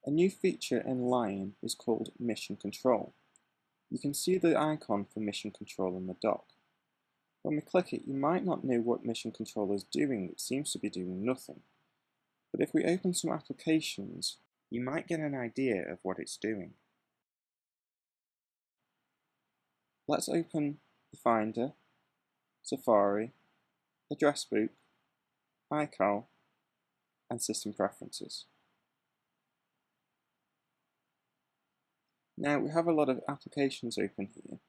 A new feature in Lion is called Mission Control. You can see the icon for Mission Control in the dock. When we click it, you might not know what Mission Control is doing. It seems to be doing nothing. But if we open some applications, you might get an idea of what it's doing. Let's open the Finder, Safari, Address Book, iCal, and System Preferences. Now we have a lot of applications open here,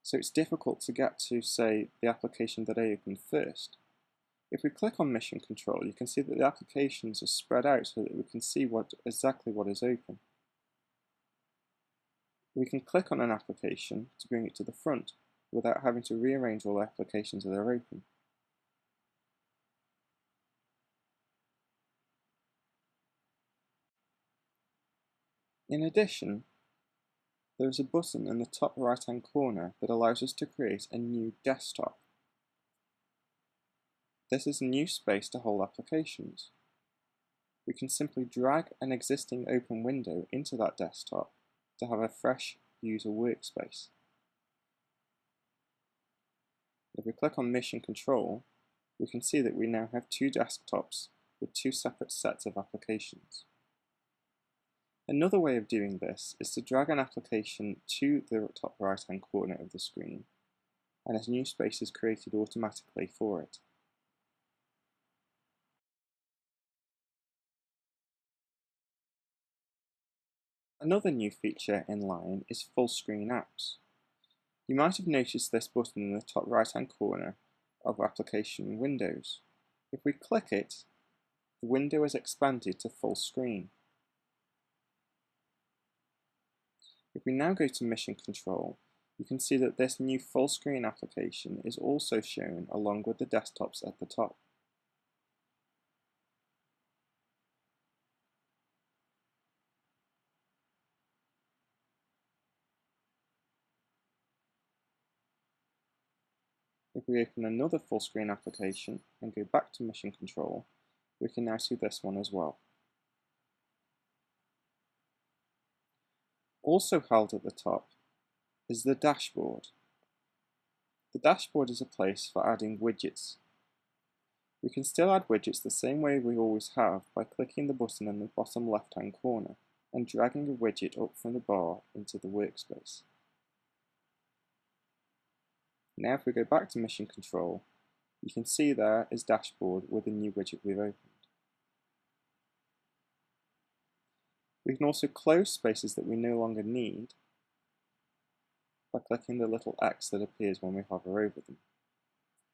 so it's difficult to get to, say, the application that I opened first. If we click on Mission Control, you can see that the applications are spread out so that we can see exactly what is open. We can click on an application to bring it to the front without having to rearrange all the applications that are open. In addition, there is a button in the top right-hand corner that allows us to create a new desktop. This is a new space to hold applications. We can simply drag an existing open window into that desktop to have a fresh user workspace. If we click on Mission Control, we can see that we now have two desktops with two separate sets of applications. Another way of doing this is to drag an application to the top right-hand corner of the screen, and a new space is created automatically for it. Another new feature in Lion is full screen apps. You might have noticed this button in the top right-hand corner of application windows. If we click it, the window is expanded to full screen. If we now go to Mission Control, you can see that this new full screen application is also shown along with the desktops at the top. If we open another full screen application and go back to Mission Control, we can now see this one as well. Also held at the top is the dashboard. The dashboard is a place for adding widgets. We can still add widgets the same way we always have by clicking the button in the bottom left-hand corner and dragging a widget up from the bar into the workspace. Now if we go back to Mission Control, you can see there is Dashboard with a new widget we've opened. We can also close spaces that we no longer need by clicking the little X that appears when we hover over them.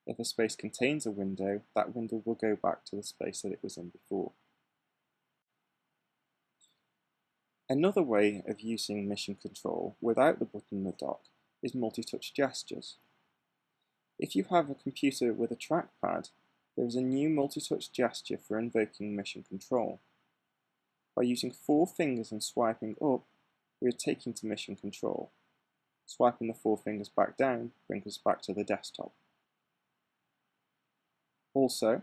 If a space contains a window, that window will go back to the space that it was in before. Another way of using Mission Control without the button in the dock is multi-touch gestures. If you have a computer with a trackpad, there is a new multi-touch gesture for invoking Mission Control. By using 4 fingers and swiping up, we are taken to Mission Control. Swiping the 4 fingers back down brings us back to the desktop. Also,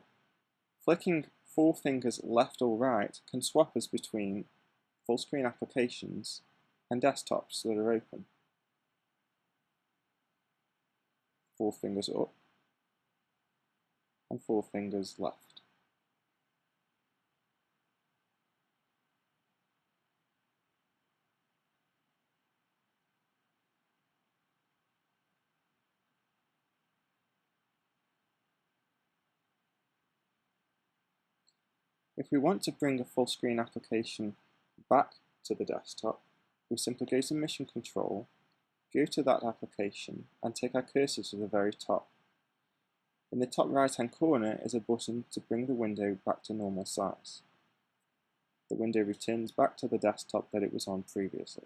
flicking 4 fingers left or right can swap us between full screen applications and desktops that are open. 4 fingers up and 4 fingers left. If we want to bring a full screen application back to the desktop, we simply go to Mission Control, go to that application and take our cursor to the very top. In the top right hand corner is a button to bring the window back to normal size. The window returns back to the desktop that it was on previously.